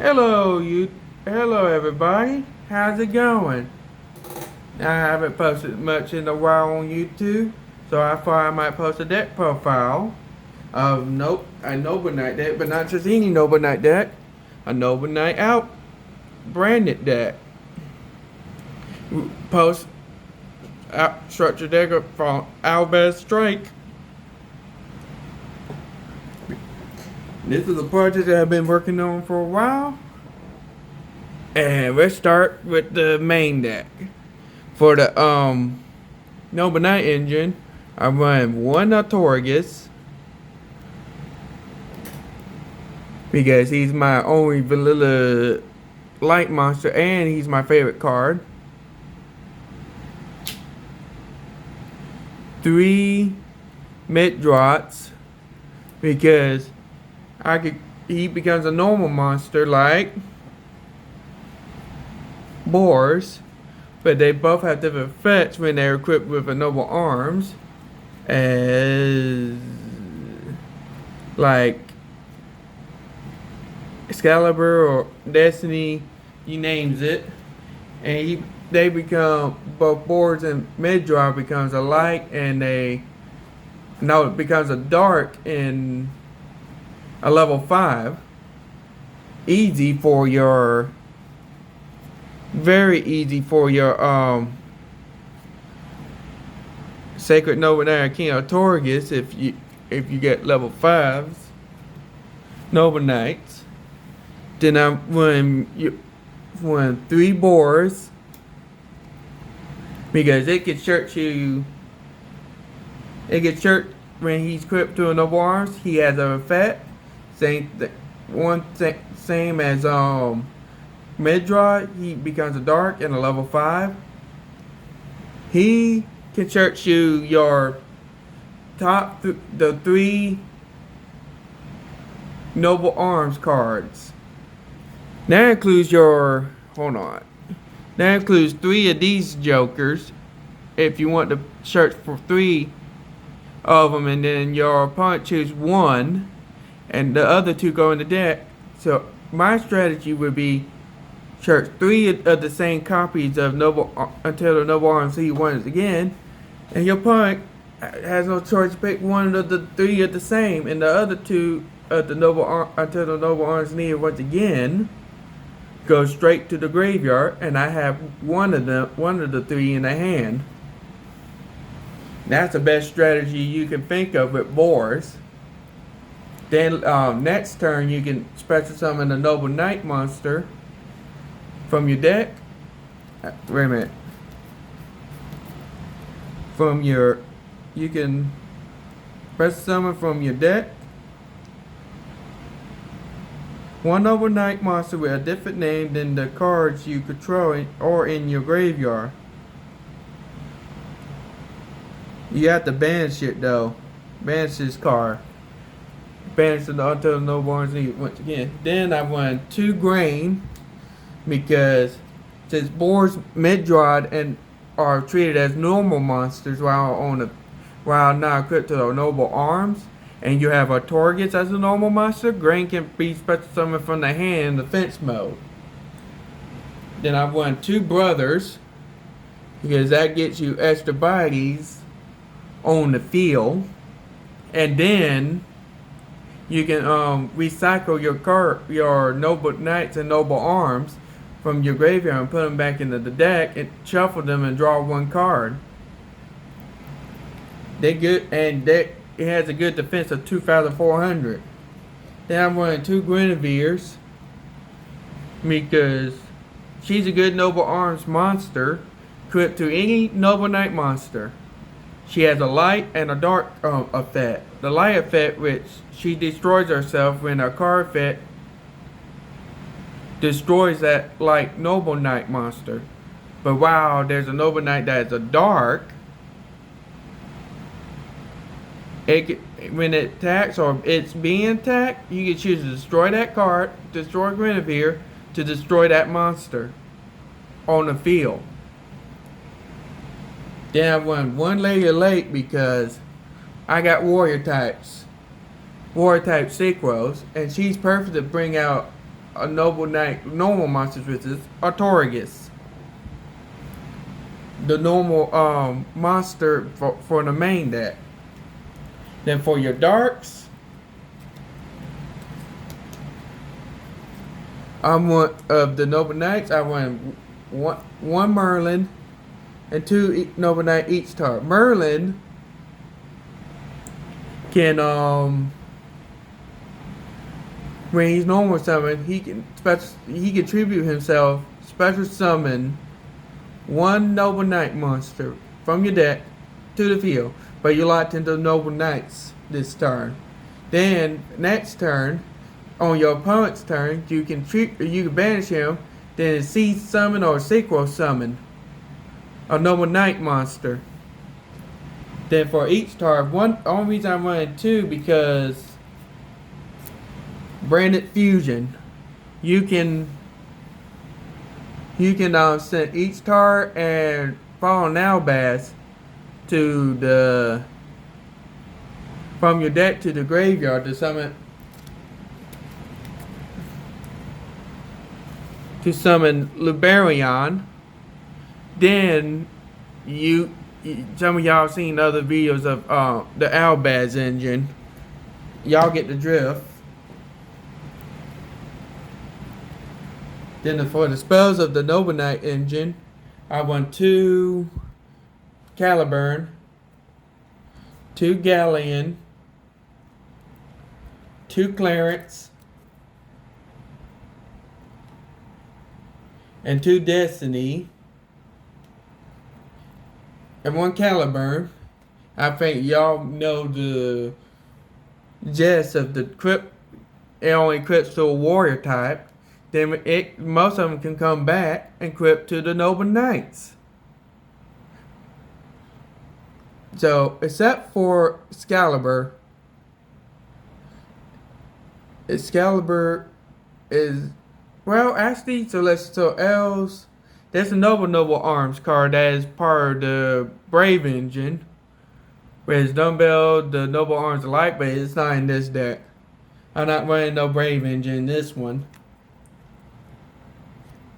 Hello, hello everybody. How's it going? I haven't posted much in a while on YouTube, so I thought I might post a deck profile of a Noble Knight deck, but not just any Noble Knight deck, a Noble Knight Out branded deck. Post structure deck from Albaz Strike. This is a project that I've been working on for a while. And let's start with the main deck. For the Noble Knight engine, I run one Autorgus because he's my only vanilla light monster and he's my favorite card. 3 Midrots because he becomes a normal monster like Boars, but they both have different effects when they're equipped with a noble arms, as like Excalibur or Destiny, you names it, and they become both Boars and Midrot becomes a light and it becomes a dark in a level 5. Easy for your very easy for your Sacred Noble Knight King Autorgus if you get level 5s Noble Knights. Then I run 3 Boars because it can search you. It can search when he's equipped to a noble arms. He has an effect same as Midrot. He becomes a dark and a level 5. He can search you your top the 3 noble arms cards. That includes That includes 3 of these jokers. If you want to search for 3 of them, and then your opponent choose 1, and the other 2 go in the deck. So my strategy would be search 3 of the same copies of until the noble arms he wins again, and your opponent has no choice to pick 1 of the 3 of the same, and the other 2 of the until the noble arms needed once again go straight to the graveyard, and I have one of the 3 in the hand. That's the best strategy you can think of with Boars. Then next turn you can special summon a Noble Knight monster from your deck. Wait a minute. You can special summon from your deck 1 Noble Knight monster with a different name than the cards you control or in your graveyard. You have to banish it though. Banish this card. Banish it until the noble arms need once again. Then I run 2 grain because since Boars, Midrot, and are treated as normal monsters while not equipped to the noble arms, and you have a Autorgus as a normal monster, grain can be special summoned from the hand in defense mode. Then I run 2 brothers because that gets you extra bodies on the field, and then you can recycle your noble knights and noble arms from your graveyard and put them back into the deck and shuffle them and draw 1 card. It has a good defense of 2,400. Then I'm running 2 Guinevere's because she's a good noble arms monster equipped to any noble knight monster. She has a light and a dark effect. The light effect, which she destroys herself when a card effect destroys that light noble knight monster. But while there's a noble knight that is a dark, when it attacks or it's being attacked, you can choose to destroy that card, destroy Guinevere, to destroy that monster on the field. Then I won 1 layer late because I got warrior type synchros, and she's perfect to bring out a Noble Knight normal monsters, which is Artorigus. The normal monster for the main deck. Then for your darks, I want of the Noble Knights, I want one Merlin and two Noble Knight each target. Merlin can when he's normal summon, he can tribute himself, special summon one Noble Knight monster from your deck to the field, but you locked into Noble Knights this turn. Then next turn, on your opponent's turn, you can banish him, then cease summon or synchro summon a Noble Knight monster. Then for each target, only reason I'm running two because Branded Fusion, you can send each target and Fallen Albaz from your deck to the graveyard to summon Liberion. Then some of y'all seen other videos of the Albaz engine. Y'all get the drift. Then for the spells of the Noble Knight engine, I want 2 Caliburn, 2 Galleon, 2 Clarence, and 2 Destiny, and 1 Caliburn. I think y'all know the gist of the crypt. It only crypts to a warrior type. Then most of them can come back and crypt to the Noble Knights. So, except for Excalibur is, well, actually, so Els, there's a Noble Arms card that is part of the Brave engine. Whereas Dumbbell, the Noble Arms alike, but it's not in this deck. I'm not running no Brave engine in this one.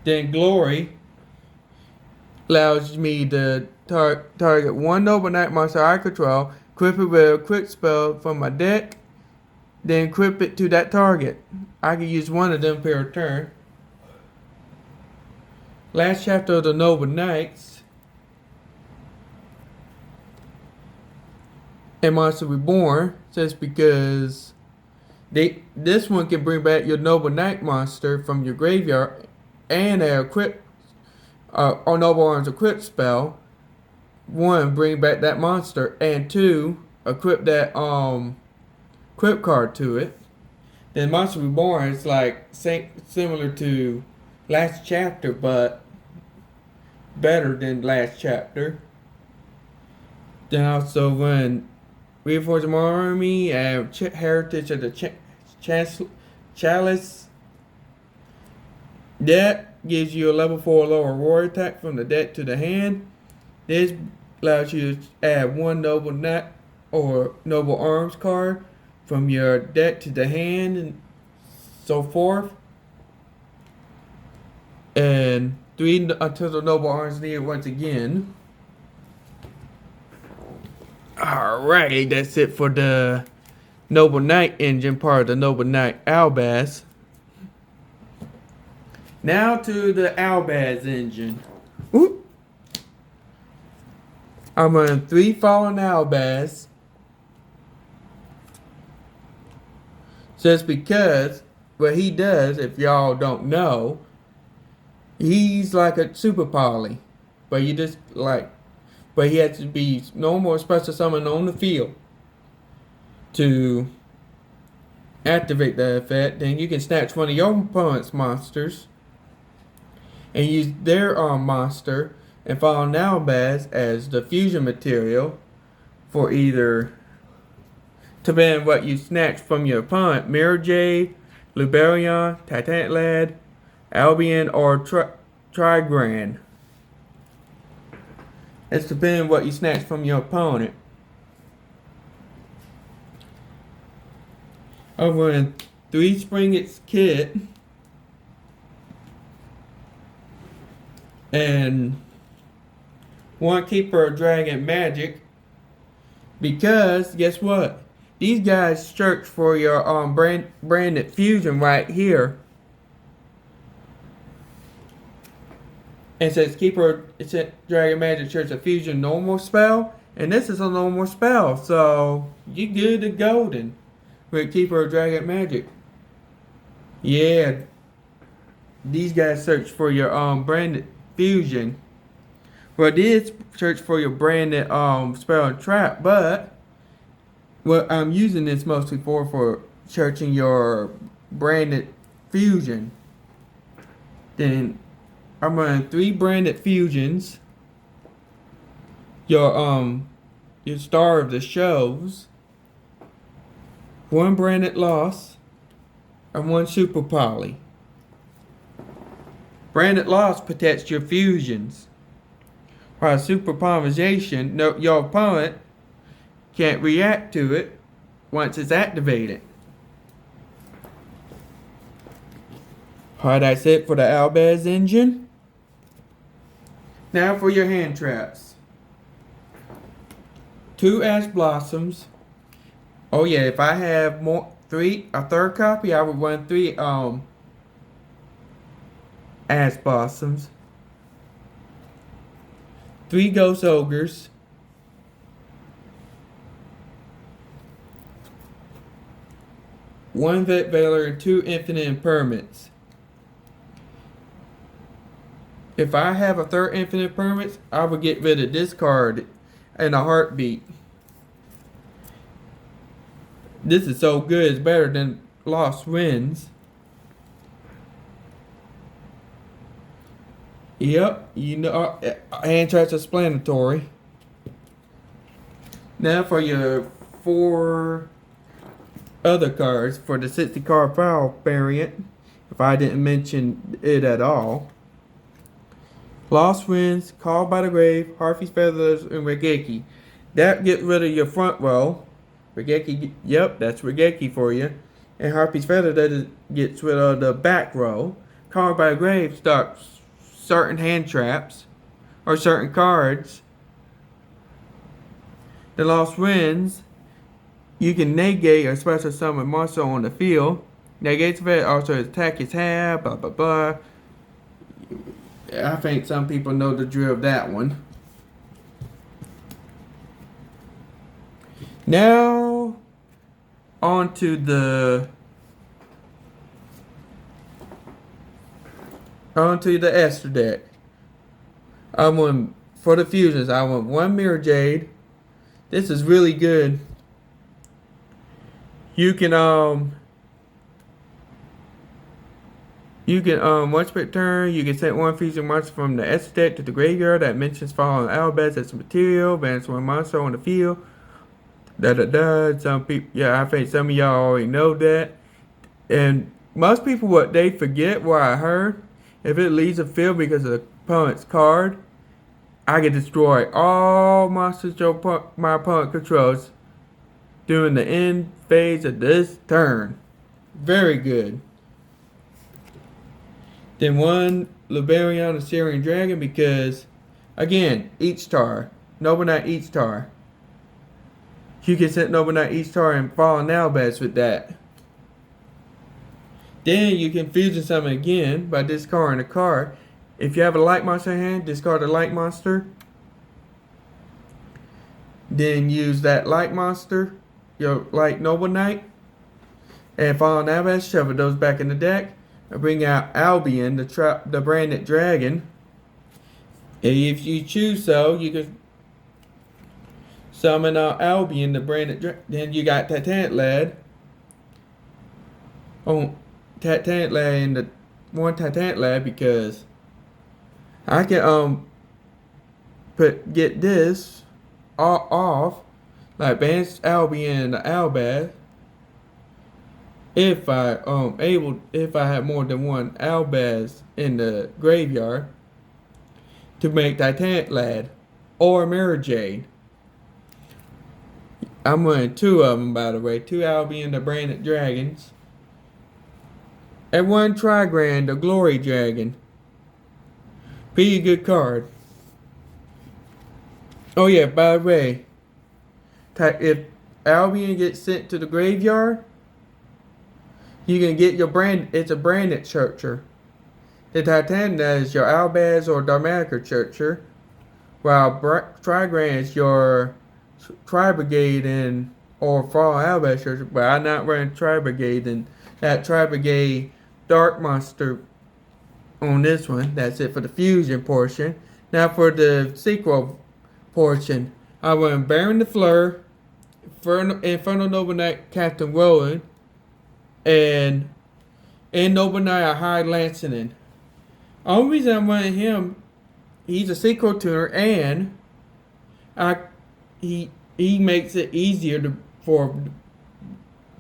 Then Glory allows me to target 1 Noble Knight monster I control, equip it with a quick spell from my deck, then equip it to that target. I can use 1 of them per turn. Last chapter of the Noble Knights and Monster Reborn, just because this one can bring back your Noble Knight monster from your graveyard and a equip or Noble Arms equip spell. 1, bring back that monster, and 2, equip that equip card to it. Then Monster Reborn is like similar to last chapter, but better than last chapter. Then also run Reinforce the Army and Heritage of the Chalice. That gives you a level 4 lower warrior attack from the deck to the hand. This allows you to add 1 Noble Knight or Noble Arms card from your deck to the hand and so forth. And 3 until the Noble Arms needed once again. Alrighty, that's it for the Noble Knight engine, part of the Noble Knight Albaz. Now to the Albaz engine. Whoop. I'm running 3 Fallen Albaz. Just because what he does, if y'all don't know, he's like a super poly. But he has to be no more special summon on the field to activate the effect. Then you can snatch one of your opponent's monsters and use their monster and Fallen Albaz as the fusion material for either to ban what you snatch from your opponent: Mirror Jade, Liberion, Titanic Lad, Albion, or Trigran. It's depending what you snatch from your opponent. Over in 3 Springets kit and one Keeper of Dragon Magic, because guess what? These guys search for your branded fusion right here. And it says Keeper of Dragon Magic search a fusion normal spell. And this is a normal spell. So you good to golden with Keeper of Dragon Magic. Yeah. These guys search for your branded fusion. Well, this search for your branded spell and trap, but what I'm using this mostly for searching your branded fusion. Then I'm running 3 branded fusions. Your star of the shows, 1 branded loss, and 1 super poly. Branded loss protects your fusions, while super polymerization, your opponent can't react to it once it's activated. Alright, that's it for the Albaz engine. Now for your hand traps. 2 Ash Blossoms. Oh yeah, if I have a third copy, I would run 3 Ash Blossoms. 3 Ghost Ogres. 1 Vet Veiler and 2 Infinite Impermanents. If I have a third Infinite Impermanents, I would get rid of this card in a heartbeat. This is so good, it's better than Lost Winds. Yep, you know, hand traps are explanatory. Now for your 4 other cards for the 60 card file variant, if I didn't mention it at all. Lost Winds, Called by the Grave, Harpy's Feathers, and Regeki. That gets rid of your front row. Regeki, yep, that's Regeki for you. And Harpy's Feather, that gets rid of the back row. Called by the Grave stops certain hand traps or certain cards. The Lost Winds, you can negate a special summon monster on the field. Negates it, also attack is half, blah blah blah. I think some people know the drill of that one. Now, on to the Astro deck. I want, for the fusions, I want 1 Mirror Jade. This is really good. You can once per turn, you can set 1 fusion monster from the Astro deck to the graveyard that mentions following Albaz as a material, bans 1 monster on the field. Some people, yeah, I think some of y'all already know that. And most people, what they forget, what I heard, if it leaves the field because of the opponent's card, I can destroy all monsters my opponent controls during the end phase of this turn. Very good. Then 1 Liberion Assyrian Dragon, because again, each star, Noble Knight each star. You can set Noble Knight each star and Fallen Albaz with that. Then you can fusion summon again by discarding a card. If you have a light monster in hand, discard a light monster. Then use that light monster, your light Noble Knight, and Fallen Albaz, shuffle those back in the deck. And bring out Albion, the branded dragon. And if you choose so, you can summon Albion, the branded dragon. Then you got Titanic Lad. Oh, Titanic Lad and the 1 Titanic Lad, because I can get this all off, like bans Albion and the Albaz. If I have more than 1 Albaz in the graveyard, to make Titanic Lad or Mirror Jade. I'm running 2 of them, by the way, 2 Albion the branded dragons, and 1 Trigrand the Glory Dragon. Pretty good card. Oh yeah, by the way, if Albion gets sent to the graveyard, you can get your brand. It's a branded Churcher. The Titania is your Albaz or Dharmatica Churcher, while Trigram is your Tri-Brigade and or Fall Albaz Churcher. But I'm not running Tri-Brigade, and that Tri-Brigade Dark Monster on this one. That's it for the fusion portion. Now for the sequel portion, I run Baron the Fleur, Inferno Noble Knight Captain Roland, and Noble Knight High Lancing. Only reason I'm running him, he's a synchro tuner, and he makes it easier to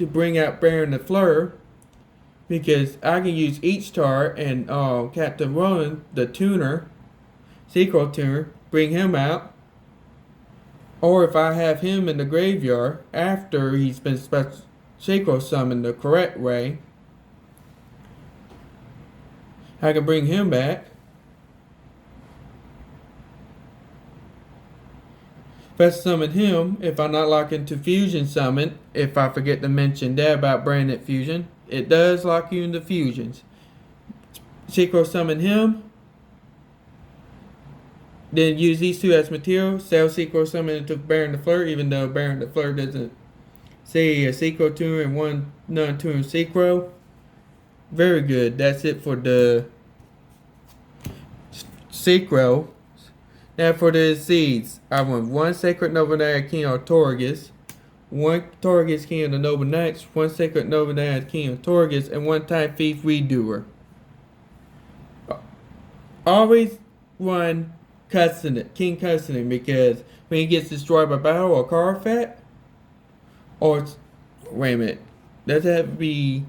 bring out Baron the Fleur, because I can use each star and Captain Roland, the tuner, synchro tuner, bring him out. Or if I have him in the graveyard after he's been synchro summoned the correct way, I can bring him back. Special summon him if I'm not locked into fusion summon. If I forget to mention that about branded fusion, it does lock you into fusions. Synchro summon him. Then use these two as material. Sell synchro summon into Baron the Fleur, even though Baron the Fleur doesn't say a synchro tuner and one non-tuner synchro. Very good. That's it for the synchro. Now for the seeds, I want one Sacred Noble Knight King of Torgus, one Torgus King of the Noble Knights, one Sacred Noble Knight King of Torgus, and one Time Thief Redoer. Always run King Cussing, because when he gets destroyed by battle or card effect, or wait a minute, does that have to be?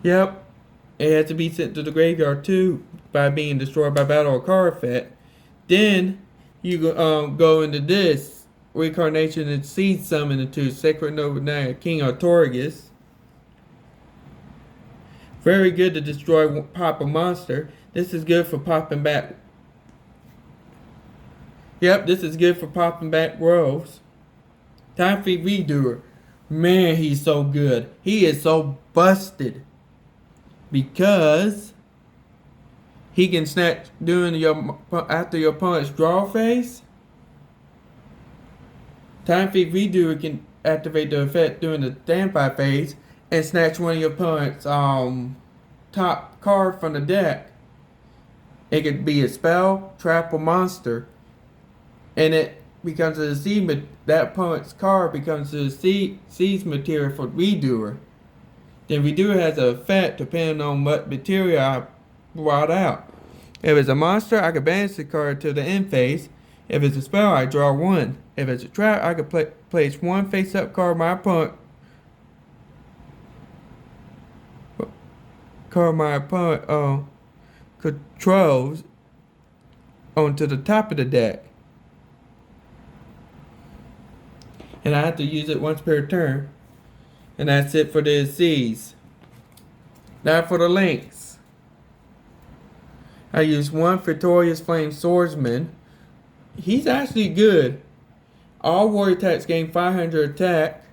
Yep, it has to be sent to the graveyard too by being destroyed by battle or card effect. Then you go into this reincarnation and seed summon into Sacred Noble Knight King of Torgus. Very good to destroy pop a monster. This is good for popping back. Yep, this is good for popping back rows. Time Thief Redoer. Man, he's so good. He is so busted. Because he can snatch after your opponent's draw phase. Time Thief Redoer can activate the effect during the standby phase and snatch one of your opponent's top card from the deck. It could be a spell, trap, or monster, and it becomes a seed. That opponent's card becomes a seeds material for Redoer. Then Redoer has an effect depending on what material I brought out. If it's a monster, I can banish the card to the end phase. If it's a spell, I draw one. If it's a trap, I can place one face-up card my opponent controls onto the top of the deck. And I have to use it once per turn. And that's it for the Z's. Now for the links. I use one Victorious Flame Swordsman. He's actually good. All warrior attacks gain 500 attack.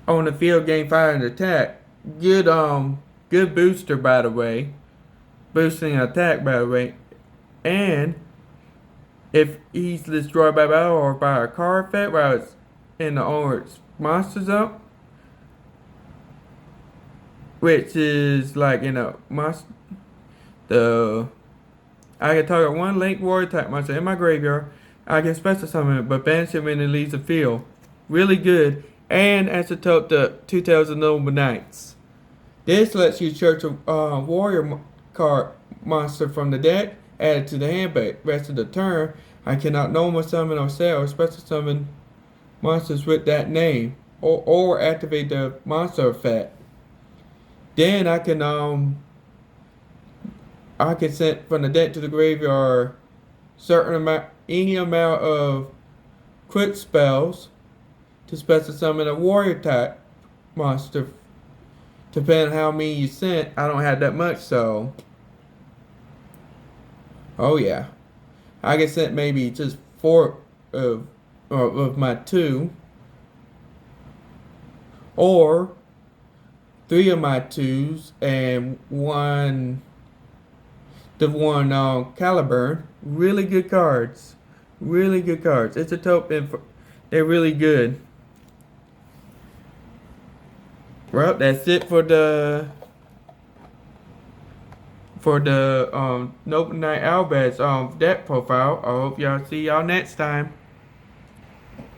On the field gain 500 attack. Good booster, by the way. Boosting attack, by the way. And if he's destroyed by battle or by a card effect while it's in the owner's monster zone, which is like in a monster, I can target one link warrior type monster in my graveyard. I can special summon it, but banish it when it leaves the field. Really good. And antidote the 2,000 Noble Knights. This lets you search a warrior card monster from the deck, add it to the hand, but rest of the turn, I cannot normal summon or sell or special summon monsters with that name, or activate the monster effect. Then I can send from the deck to the graveyard any amount of quick spells to special summon a warrior type monster. Depending on how many you sent, I don't have that much, so. Oh yeah. I get sent maybe just 4 of my 2. Or 3 of my 2s and 1 the one on Caliburn. Really good cards. Really good cards. It's a token. They're really good. Well, that's it for the Nope Night Albaz deck profile. I hope y'all see y'all next time.